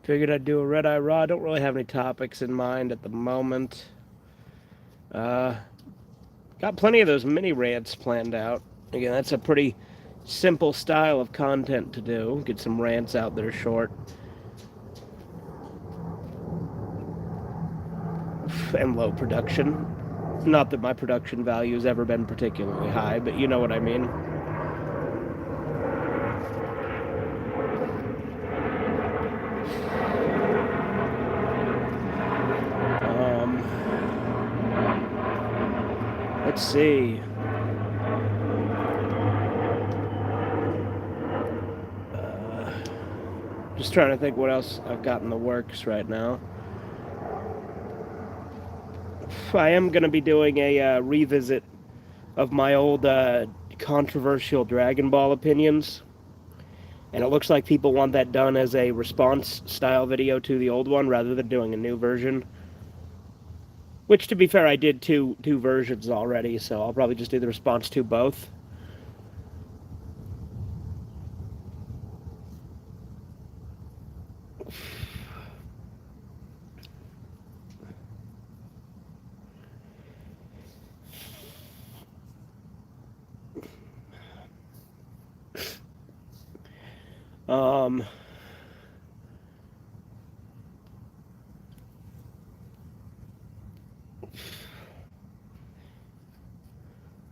Figured I'd do a red eye raw. I don't really have any topics in mind at the moment. Uh, got plenty of those mini rants planned out. Again, that's a pretty simple style of content to do. Get some rants out that are short and low production. Not that my production value has ever been particularly high, but you know what I mean. Let's see. Just trying to think what else I've got in the works right now. I am going to be doing a revisit of my old controversial Dragon Ball opinions. And it looks like people want that done as a response style video to the old one rather than doing a new version. Which, to be fair, I did two versions already, so I'll probably just do the response to both.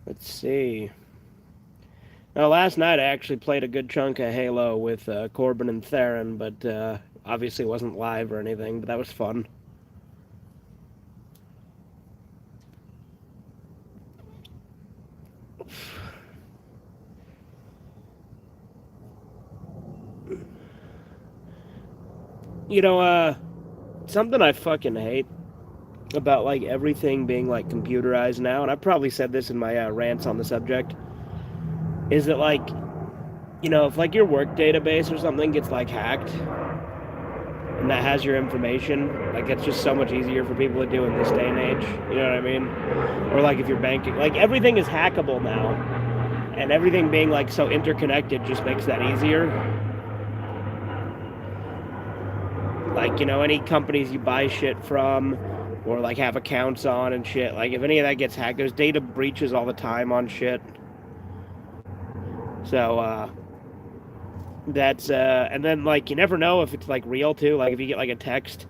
Let's see. Now, last night I actually played a good chunk of Halo with Corbin and Theron, but obviously it wasn't live or anything, but that was fun. You know, something I fucking hate about, like, everything being, like, computerized now, and I've probably said this in my rants on the subject, is that, like, you know, if, like, your work database or something gets, like, hacked, and that has your information, like, it's just so much easier for people to do in this day and age, you know what I mean? Or, like, if you're banking, like, everything is hackable now, and everything being, like, so interconnected just makes that easier. Like, you know, any companies you buy shit from or, like, have accounts on and shit, like, if any of that gets hacked, there's data breaches all the time on shit. So, that's, and then, like, you never know if it's, like, real, too. Like, if you get, like, a text,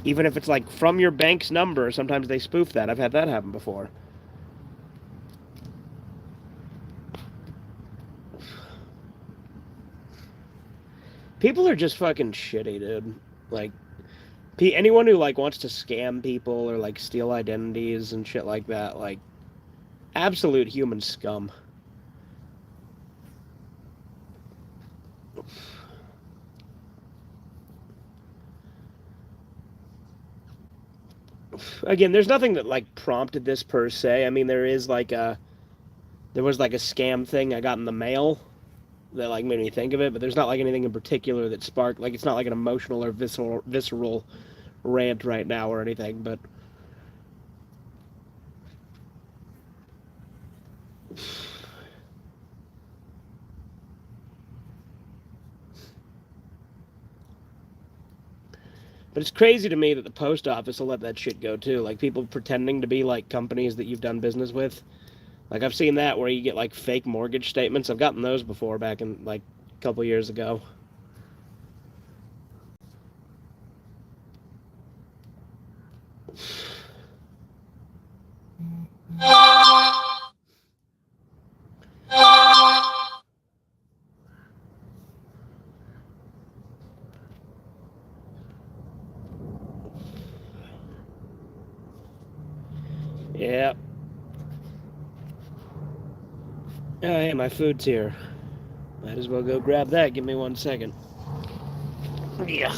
even if it's, like, from your bank's number, sometimes they spoof that. I've had that happen before. People are just fucking shitty, dude. Like, anyone who, like, wants to scam people or, like, steal identities and shit like that, like, absolute human scum. Again, there's nothing that, like, prompted this per se. I mean, there was like a scam thing I got in the mail that, like, made me think of it, but there's not, like, anything in particular that sparked, like, it's not like an emotional or visceral rant right now or anything, but it's crazy to me that the post office will let that shit go too. Like, people pretending to be, like, companies that you've done business with. Like, I've seen that where you get, like, fake mortgage statements. I've gotten those before back in, like, a couple years ago. Yeah. Oh, hey, my food's here. Might as well go grab that. Give me 1 second. Yeah.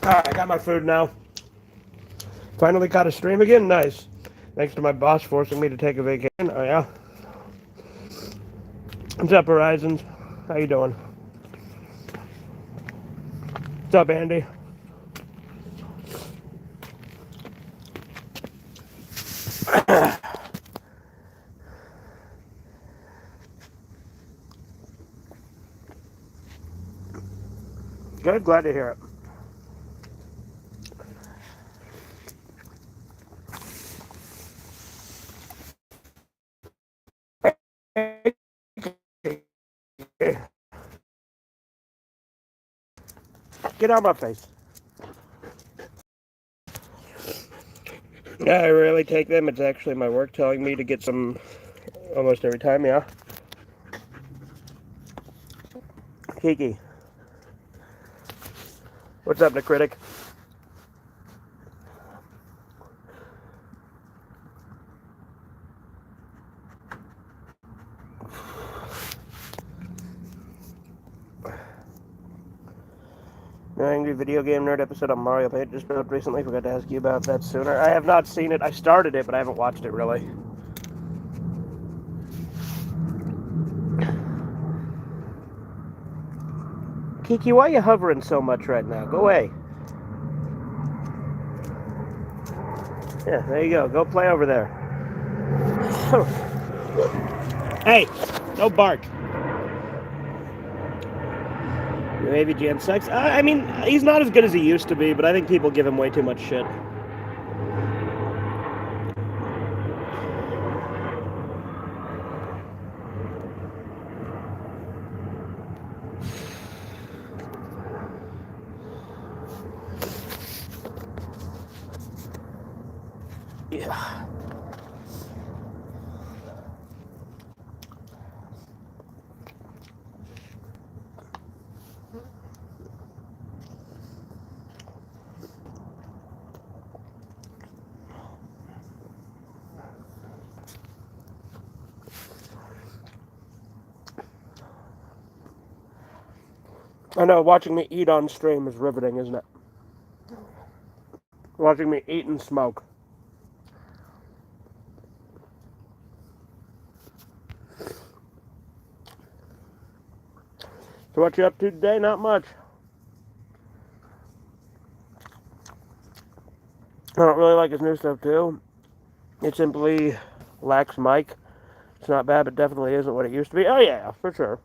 Alright, I got my food now. Finally got a stream again? Nice. Thanks to my boss forcing me to take a vacation. Oh, yeah. What's up, Horizons? How you doing? What's up, Andy? Good, glad to hear it. Get out of my face. Yeah, I rarely take them. It's actually my work telling me to get some almost every time, yeah. Kiki. What's up, Nicritic? No Angry Video Game Nerd episode on Mario Paint just dropped recently. Forgot to ask you about that sooner. I have not seen it. I started it, but I haven't watched it really. Kiki, why are you hovering so much right now? Go away. Yeah, there you go. Go play over there. Hey, no bark. Maybe Jan sucks. I mean, he's not as good as he used to be, but I think people give him way too much shit. Yeah. I know, watching me eat on stream is riveting, isn't it? Watching me eat and smoke. So what you up to today? Not much. I don't really like his new stuff, too. It simply lacks mic. It's not bad, but definitely isn't what it used to be. Oh, yeah, for sure.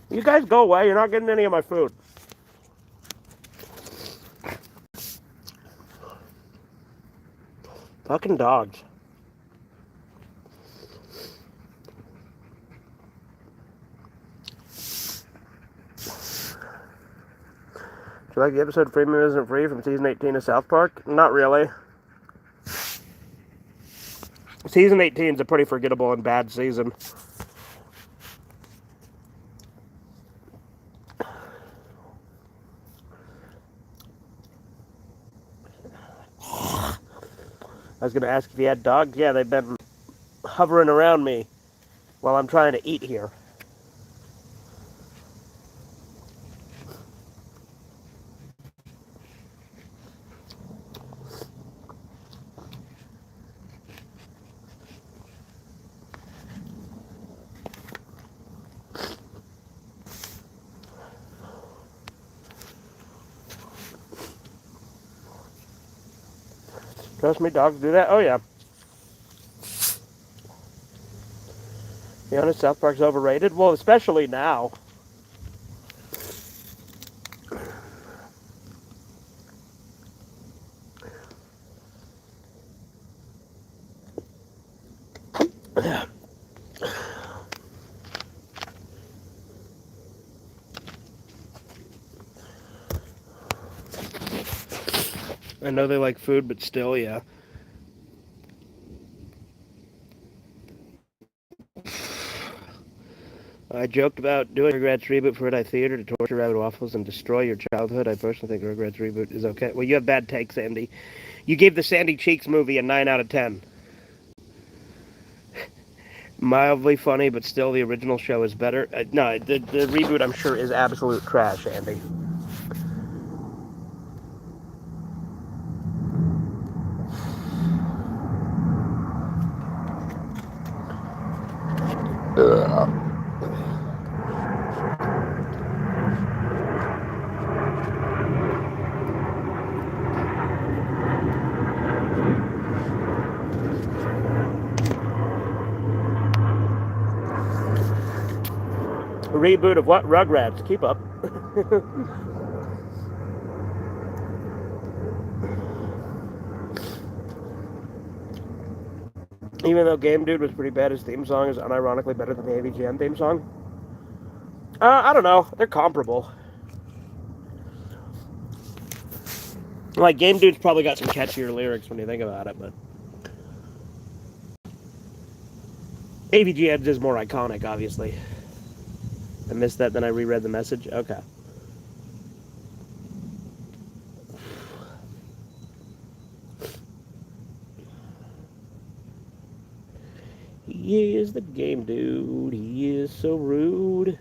You guys go away. You're not getting any of my food. Fucking dogs. Do you like the episode Freeman Isn't Free from season 18 of South Park? Not really. Season 18 is a pretty forgettable and bad season. I was going to ask if you had dogs. Yeah, they've been hovering around me while I'm trying to eat here. Trust me, dogs do that. Oh, yeah. Be honest, South Park's overrated. Well, especially now. I know they like food, but still, yeah. I joked about doing Rugrats reboot for Redeye Theater to torture rabbit waffles and destroy your childhood. I personally think Rugrats reboot is okay. Well, you have bad takes, Sandy. You gave the Sandy Cheeks movie a 9 out of 10. Mildly funny, but still the original show is better. No, the reboot I'm sure is absolute trash, Andy. Reboot of what? Rugrats. Keep up. Even though Game Dude was pretty bad, his theme song is unironically better than the AVGN theme song. I don't know. They're comparable. Like, Game Dude's probably got some catchier lyrics when you think about it, but AVGN is more iconic, obviously. I missed that, then I reread the message. Okay. He is the Game Dude. He is so rude.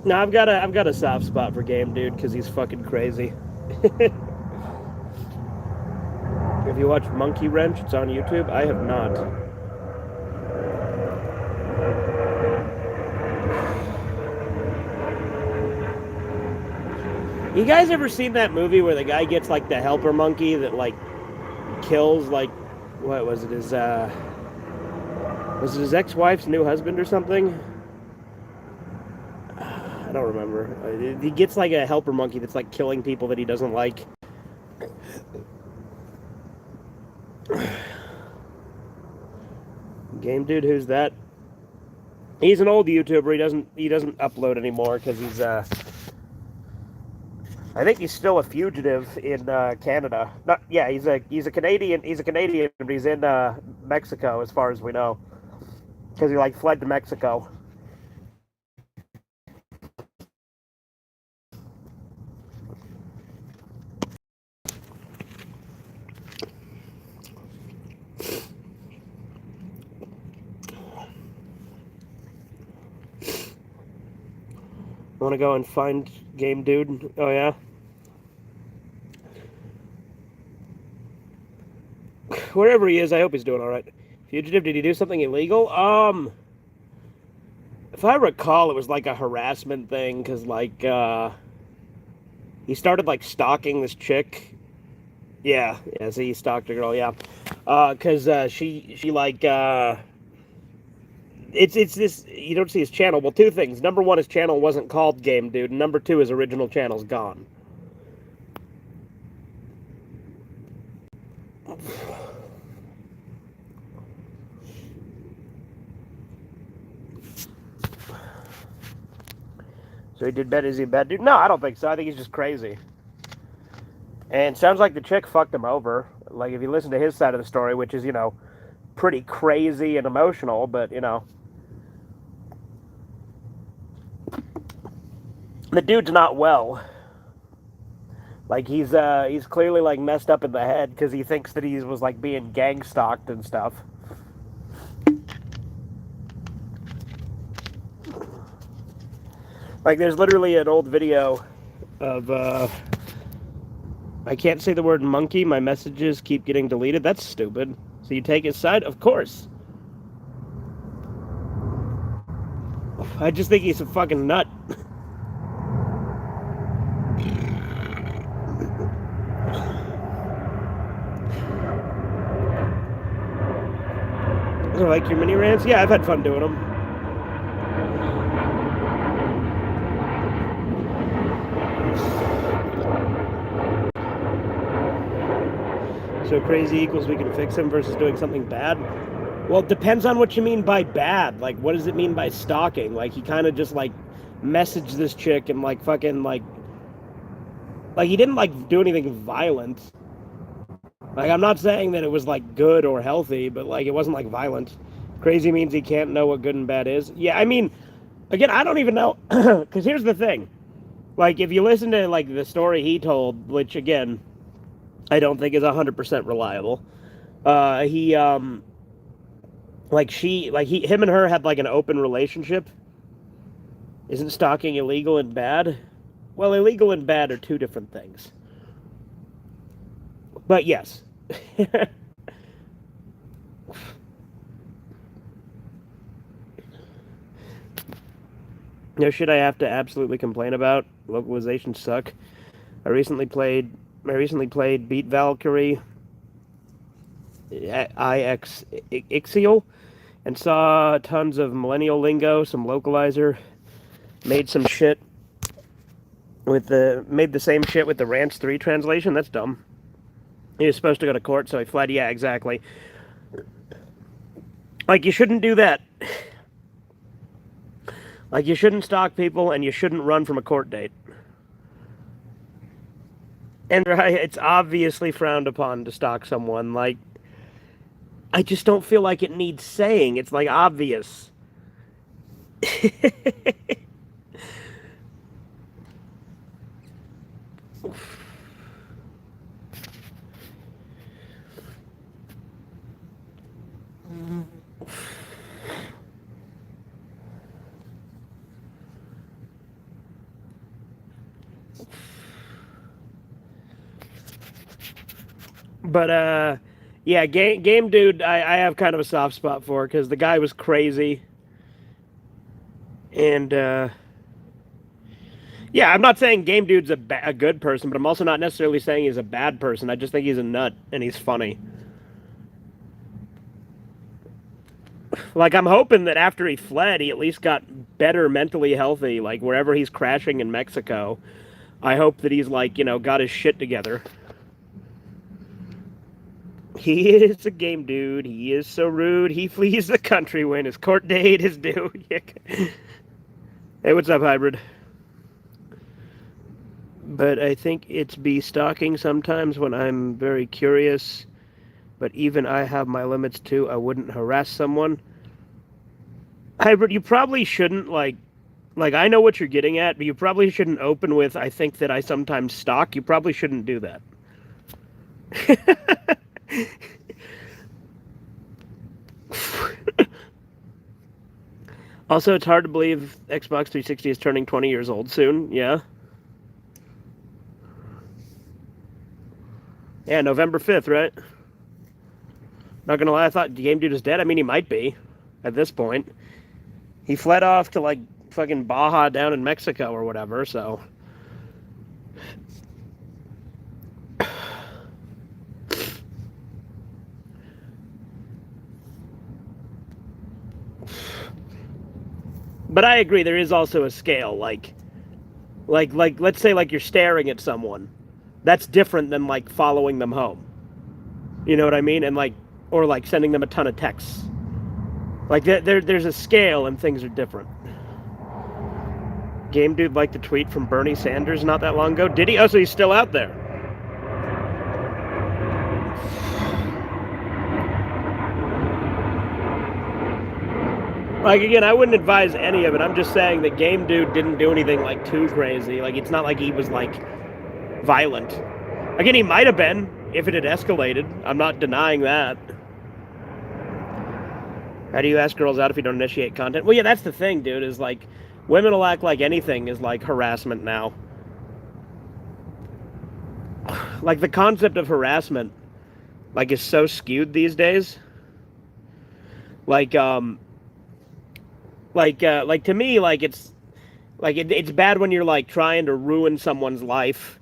No, I've got a soft spot for Game Dude because he's fucking crazy. Have you watched Monkey Wrench? It's on YouTube. I have not. You guys ever seen that movie where the guy gets like the helper monkey that like kills like what was it his ex-wife's new husband or something? I don't remember. He gets like a helper monkey that's like killing people that he doesn't like. Game Dude, who's that? He's an old YouTuber. He doesn't upload anymore because he's I think he's still a fugitive in Canada. Not yeah, he's a Canadian. He's a Canadian, but he's in Mexico as far as we know because he like fled to Mexico. Want to go and find Game Dude? Oh, yeah? Wherever he is, I hope he's doing alright. Fugitive, did he do something illegal? If I recall, it was like a harassment thing, because, like, he started, like, stalking this chick. Yeah, see, he stalked a girl, yeah. Because, she, like, It's this, you don't see his channel. Well, two things. Number one, his channel wasn't called Game Dude. And number two, his original channel's gone. So he did bad. Is he a bad dude? No, I don't think so. I think he's just crazy. And sounds like the chick fucked him over. Like, if you listen to his side of the story, which is, you know, pretty crazy and emotional, but, you know. The dude's not well. Like, he's clearly, like, messed up in the head because he thinks that he was, like, being gang stalked and stuff. Like, there's literally an old video of, I can't say the word monkey. My messages keep getting deleted. That's stupid. So you take his side? Of course. I just think he's a fucking nut. I like your mini rants? Yeah, I've had fun doing them. So crazy equals we can fix him versus doing something bad? Well, it depends on what you mean by bad. Like, what does it mean by stalking? Like, he kind of just, like, messaged this chick and, like, fucking, like, he didn't, like, do anything violent. Like, I'm not saying that it was, like, good or healthy, but, like, it wasn't, like, violent. Crazy means he can't know what good and bad is. Yeah, I mean, again, I don't even know. Because here's the thing. Like, if you listen to, like, the story he told, which, again, I don't think is 100% reliable. He like she like he him and her had like an open relationship. Isn't stalking illegal and bad? Well, illegal and bad are two different things. But yes. No shit I have to absolutely complain about. Localizations suck. I recently played Beat Valkyrie IX Ixial and saw tons of millennial lingo, some localizer, made some shit with the made the same shit with the Rants 3 translation. That's dumb. He was supposed to go to court, so he fled. Yeah, exactly. Like, you shouldn't do that. Like, you shouldn't stalk people, and you shouldn't run from a court date. And right, it's obviously frowned upon to stalk someone. Like, I just don't feel like it needs saying. It's, like, obvious. But yeah, game dude, I have kind of a soft spot for because the guy was crazy, and yeah, I'm not saying game dude's a good person, but I'm also not necessarily saying he's a bad person. I just think he's a nut and he's funny. Like, I'm hoping that after he fled, he at least got better mentally healthy. Like, wherever he's crashing in Mexico, I hope that he's like, got his shit together. He is a game dude. He is so rude. He flees the country when his court date is due. Hey, what's up, hybrid? But I think it's be stalking sometimes when I'm very curious. But even I have my limits too. I wouldn't harass someone. Hybrid, you probably shouldn't like I know what you're getting at, but you probably shouldn't open with I think that I sometimes stalk. You probably shouldn't do that. Also, it's hard to believe Xbox 360 is turning 20 years old soon. Yeah. Yeah, November 5th, right? Not gonna lie, I thought Game Dude is dead. I mean, he might be at this point. He fled off to, like, fucking Baja down in Mexico or whatever, so. But I agree, there is also a scale. Like, let's say, like, you're staring at someone. That's different than, like, following them home. You know what I mean? And, like, or, like, sending them a ton of texts. Like, there's a scale and things are different. Game Dude liked a tweet from Bernie Sanders not that long ago. Did he? Oh, so he's still out there. Like, again, I wouldn't advise any of it. I'm just saying that Game Dude didn't do anything, like, too crazy. Like, it's not like he was, like, violent. Again, he might have been if it had escalated. I'm not denying that. How do you ask girls out if you don't initiate content? Well, yeah, that's the thing, dude, is, like, women will act like anything is, like, harassment now. Like, the concept of harassment, like, is so skewed these days. Like, like to me, like, it's like it's bad when you're like trying to ruin someone's life,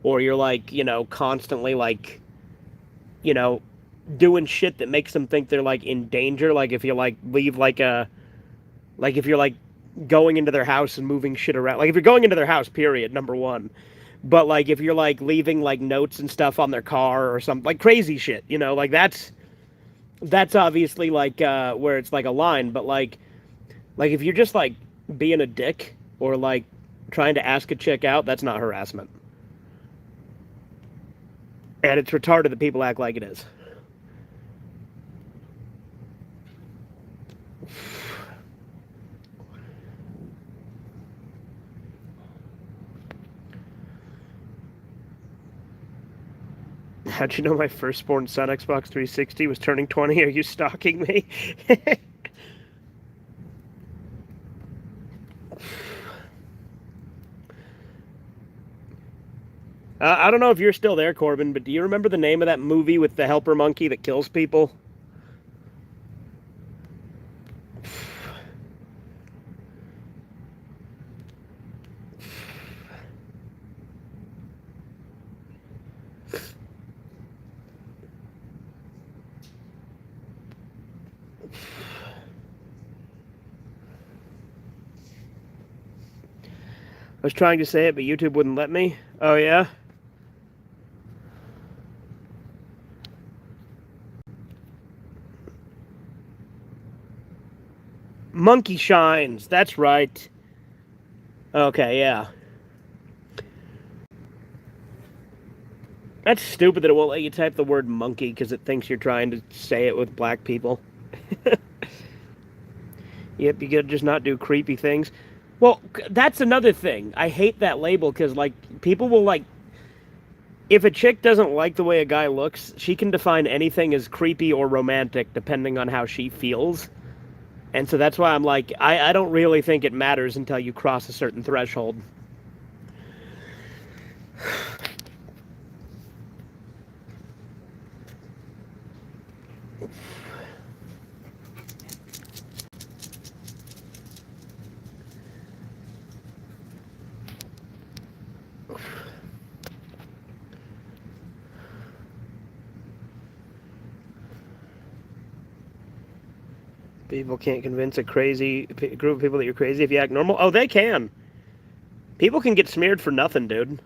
or you're like, constantly like, doing shit that makes them think they're like in danger. Like, if you like leave like if you're like going into their house and moving shit around. Like, if you're going into their house, period, number one. But like if you're like leaving like notes and stuff on their car or something, like crazy shit, like that's obviously like where it's like a line. But like if you're just like being a dick or like trying to ask a chick out, that's not harassment. And it's retarded that people act like it is. How'd you know my firstborn son Xbox 360 was turning 20? Are you stalking me? I don't know if you're still there, Corbin, but do you remember the name of that movie with the helper monkey that kills people? I was trying to say it, but YouTube wouldn't let me. Oh, yeah? Monkey Shines. That's right. Okay, yeah. That's stupid that it won't let you type the word monkey because it thinks you're trying to say it with black people. Yep, you gotta just not do creepy things. Well, that's another thing. I hate that label because, like, people will, like, if a chick doesn't like the way a guy looks, she can define anything as creepy or romantic depending on how she feels. And so that's why I'm like, I don't really think it matters until you cross a certain threshold. People can't convince a crazy group of people that you're crazy if you act normal. Oh, they can. People can get smeared for nothing, dude.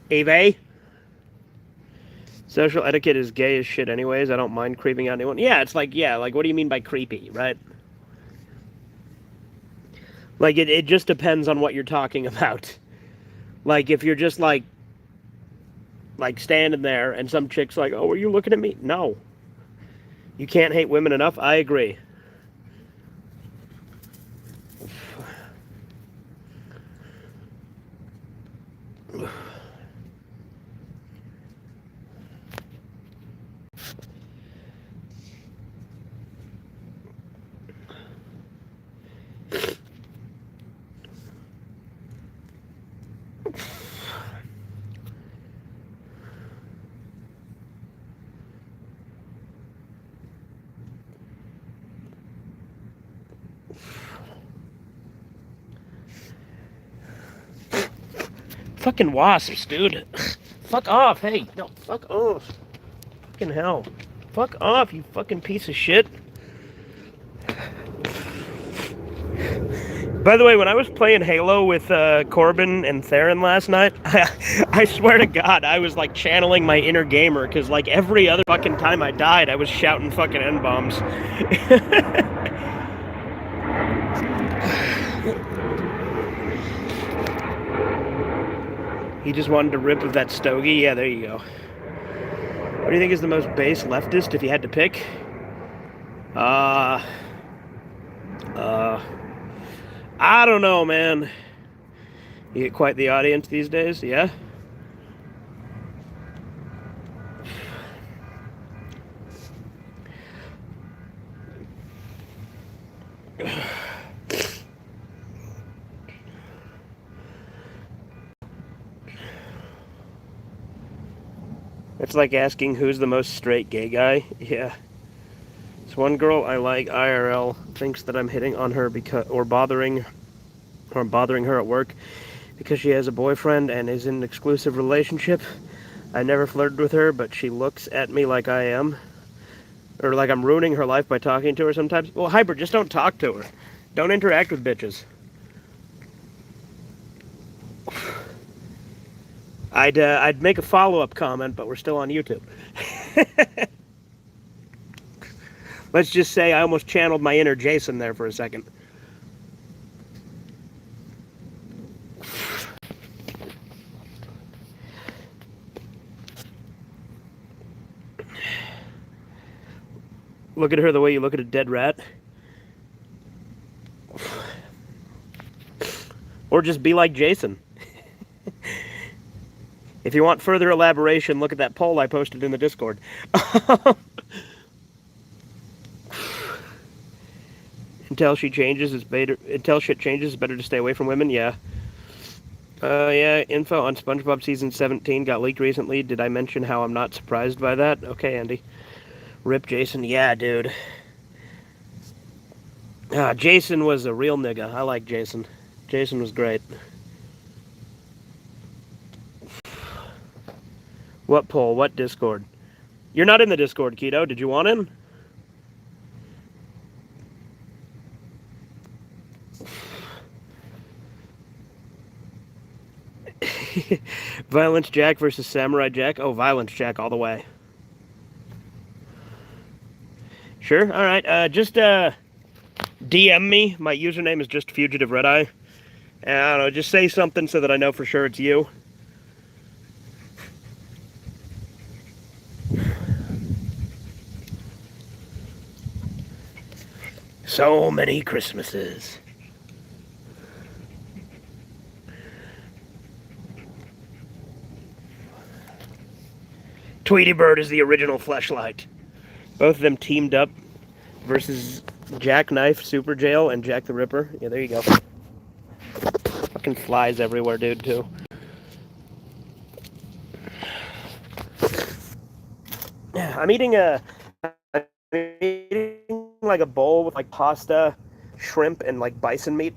Eve? Social etiquette is gay as shit anyways. I don't mind creeping out anyone. Yeah, it's like, yeah, like, what do you mean by creepy, right? Like, it just depends on what you're talking about. Like, if you're just, like standing there and some chick's like, oh, were you looking at me? No. You can't hate women enough? I agree. Fucking wasps, dude. Fuck off, hey. No, fuck off. Fucking hell. Fuck off, you fucking piece of shit. By the way, when I was playing Halo with Corbin and Theron last night, I swear to God, I was like channeling my inner gamer, because like every other fucking time I died, I was shouting fucking N-bombs. He just wanted to rip of that stogie. Yeah, there you go. What do you think is the most base leftist if you had to pick? I don't know, man. You get quite the audience these days, yeah? It's like asking who's the most straight gay guy. Yeah. This one girl I like IRL thinks that I'm hitting on her or bothering her at work because she has a boyfriend and is in an exclusive relationship. I never flirted with her, but she looks at me like I am. Or like I'm ruining her life by talking to her sometimes. Well, Hyper, just don't talk to her. Don't interact with bitches. I'd make a follow-up comment, but we're still on YouTube. Let's just say I almost channeled my inner Jason there for a second. Look at her the way you look at a dead rat. Or just be like Jason. If you want further elaboration, look at that poll I posted in the Discord. Until she changes, it's better. Until shit changes, it's better to stay away from women. Yeah. Yeah. Info on SpongeBob season 17 got leaked recently. Did I mention how I'm not surprised by that? Okay, Andy. Rip Jason. Yeah, dude. Jason was a real nigga. I like Jason. Jason was great. What poll? What Discord? You're not in the Discord, Keto. Did you want in? Violence Jack versus Samurai Jack. Oh, Violence Jack all the way. Sure. All right. Just DM me. My username is just Fugitive Redeye. And I don't know. Just say something so that I know for sure it's you. So many Christmases. Tweety Bird is the original Fleshlight. Both of them teamed up versus Jackknife, Super Jail, and Jack the Ripper. Yeah, there you go. Fucking flies everywhere, dude, too. I'm eating like a bowl with like pasta, shrimp, and like bison meat.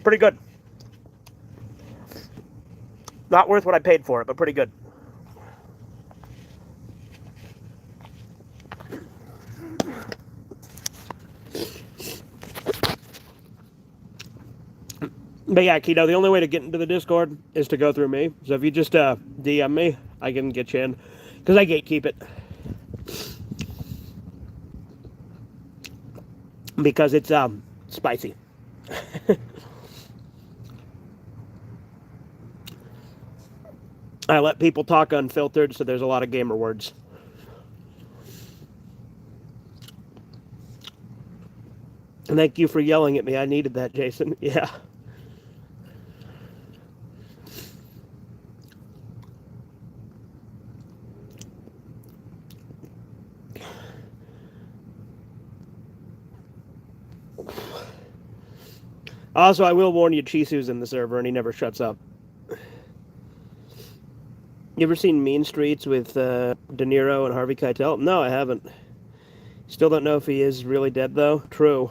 Pretty good. Not worth what I paid for it, but pretty good. But yeah, Keto, the only way to get into the Discord is to go through me. So if you just DM me, I can get you in. Because I gatekeep it. Because it's spicy. I let people talk unfiltered, so there's a lot of gamer words. And thank you for yelling at me. I needed that, Jason. Yeah. Also, I will warn you, Chisu's in the server, and he never shuts up. You ever seen Mean Streets with De Niro and Harvey Keitel? No, I haven't. Still don't know if he is really dead, though. True.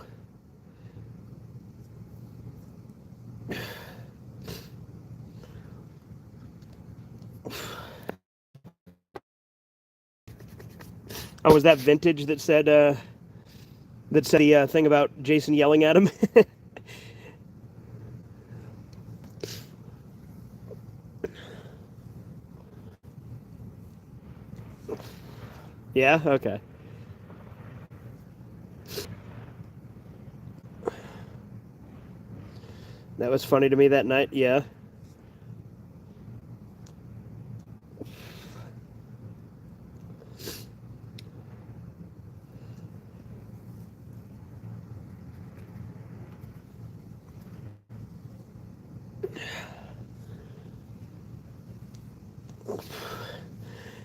Oh, was that Vintage that said the thing about Jason yelling at him? Yeah? Okay. That was funny to me that night, yeah.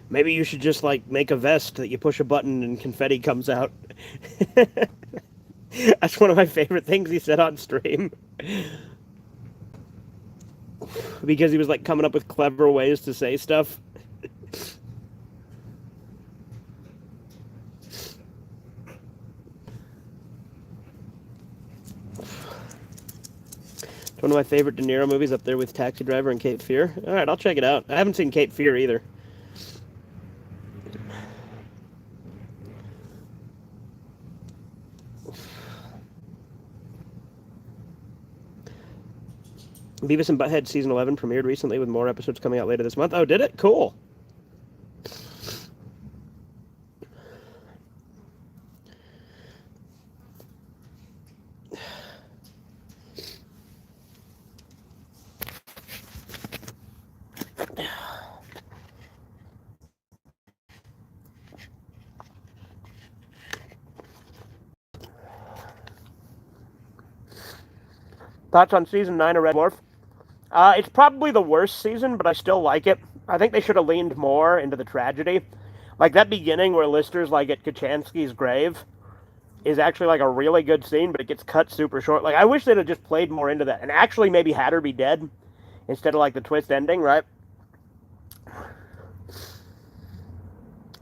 Maybe you should just, like, make a vest that you push a button and confetti comes out. That's one of my favorite things he said on stream. Because he was, like, coming up with clever ways to say stuff. It's one of my favorite De Niro movies, up there with Taxi Driver and Cape Fear. Alright, I'll check it out. I haven't seen Cape Fear either. Beavis and Butthead Season 11 premiered recently with more episodes coming out later this month. Oh, did it? Cool. Thoughts on Season 9 of Red Dwarf? It's probably the worst season, but I still like it. I think they should have leaned more into the tragedy. Like that beginning where Lister's like at Kachansky's grave is actually like a really good scene, but it gets cut super short. Like I wish they'd have just played more into that and actually maybe had her be dead instead of like the twist ending, right?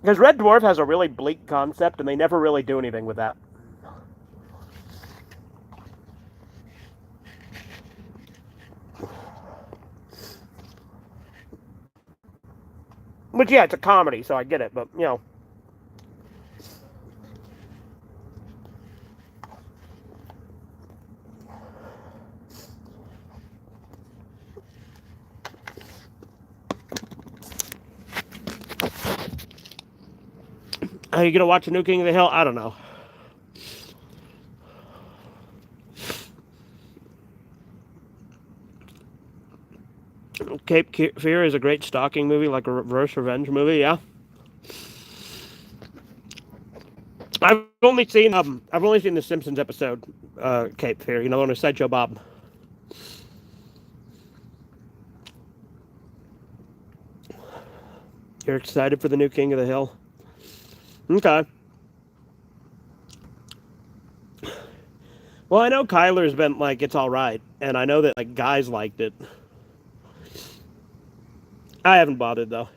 Because Red Dwarf has a really bleak concept, and they never really do anything with that. Which, yeah, it's a comedy, so I get it, but, you know. Are you gonna watch a new King of the Hill? I don't know. Cape Fear is a great stalking movie, like a reverse revenge movie. Yeah, I've only seen the Simpsons episode, Cape Fear. You know, on a Sideshow Bob. You're excited for the new King of the Hill? Okay. Well, I know Kyler's been like it's all right, and I know that like guys liked it. I haven't bothered though.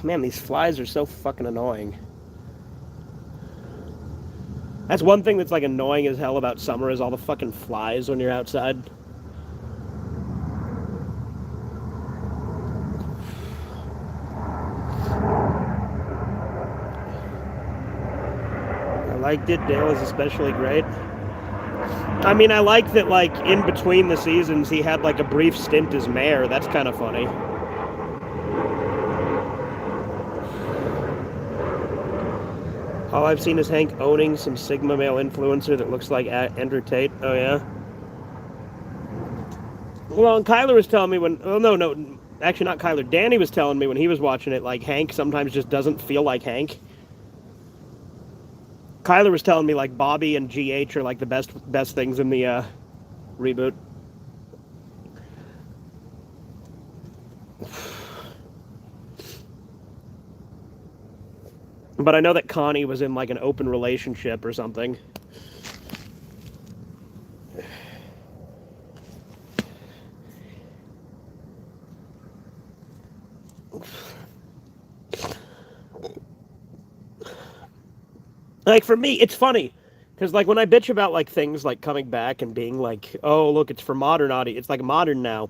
Man, these flies are so fucking annoying. That's one thing that's like annoying as hell about summer is all the fucking flies when you're outside. I liked it. Dale is especially great. I mean, I like that, like, in between the seasons, he had, like, a brief stint as mayor. That's kind of funny. All I've seen is Hank owning some Sigma male influencer that looks like Andrew Tate. Oh, yeah? Well, and Kyler was telling me when... Oh, no. Actually, not Kyler. Danny was telling me when he was watching it, like, Hank sometimes just doesn't feel like Hank. Kyler was telling me, like, Bobby and GH are, like, the best things in the, reboot. But I know that Connie was in, like, an open relationship or something. Like, for me, it's funny. Because, like, when I bitch about, like, things, like, coming back and being like, oh, look, it's for modern audience. It's, like, modern now.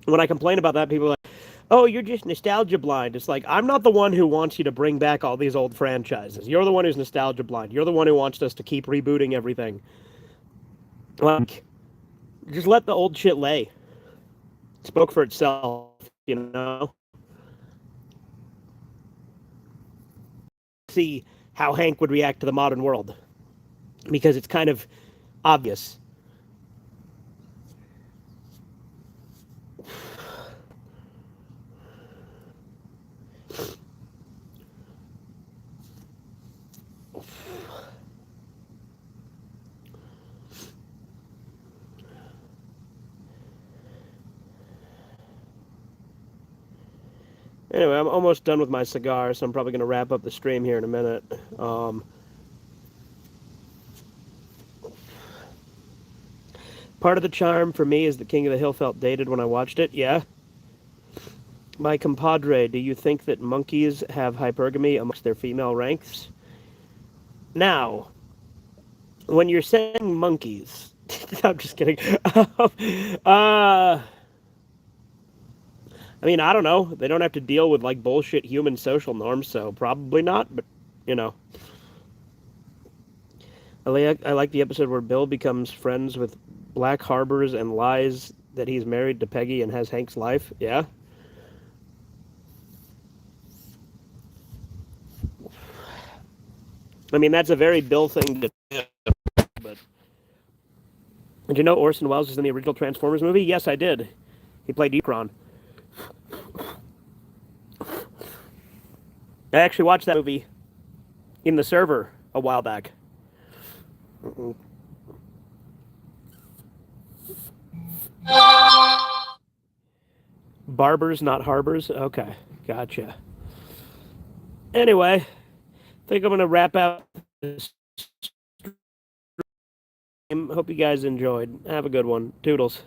When I complain about that, people are like, oh, you're just nostalgia blind. It's like, I'm not the one who wants you to bring back all these old franchises. You're the one who's nostalgia blind. You're the one who wants us to keep rebooting everything. Like, just let the old shit lay. It spoke for itself, you know? See how Hank would react to the modern world. Because it's kind of obvious. Anyway, I'm almost done with my cigar, so I'm probably going to wrap up the stream here in a minute. Part of the charm for me is that King of the Hill felt dated when I watched it. Yeah. My compadre, do you think that monkeys have hypergamy amongst their female ranks? Now, when you're saying monkeys, I'm just kidding. I mean, I don't know. They don't have to deal with like bullshit human social norms, so probably not. But you know, I like the episode where Bill becomes friends with Black Harbors and lies that he's married to Peggy and has Hank's life. Yeah. I mean, that's a very Bill thing to do. But did you know Orson Welles was in the original Transformers movie? Yes, I did. He played Unicron. I actually watched that movie in the server a while back. Barbers, not harbors? Okay, gotcha. Anyway, I think I'm going to wrap out this stream. Hope you guys enjoyed. Have a good one. Toodles.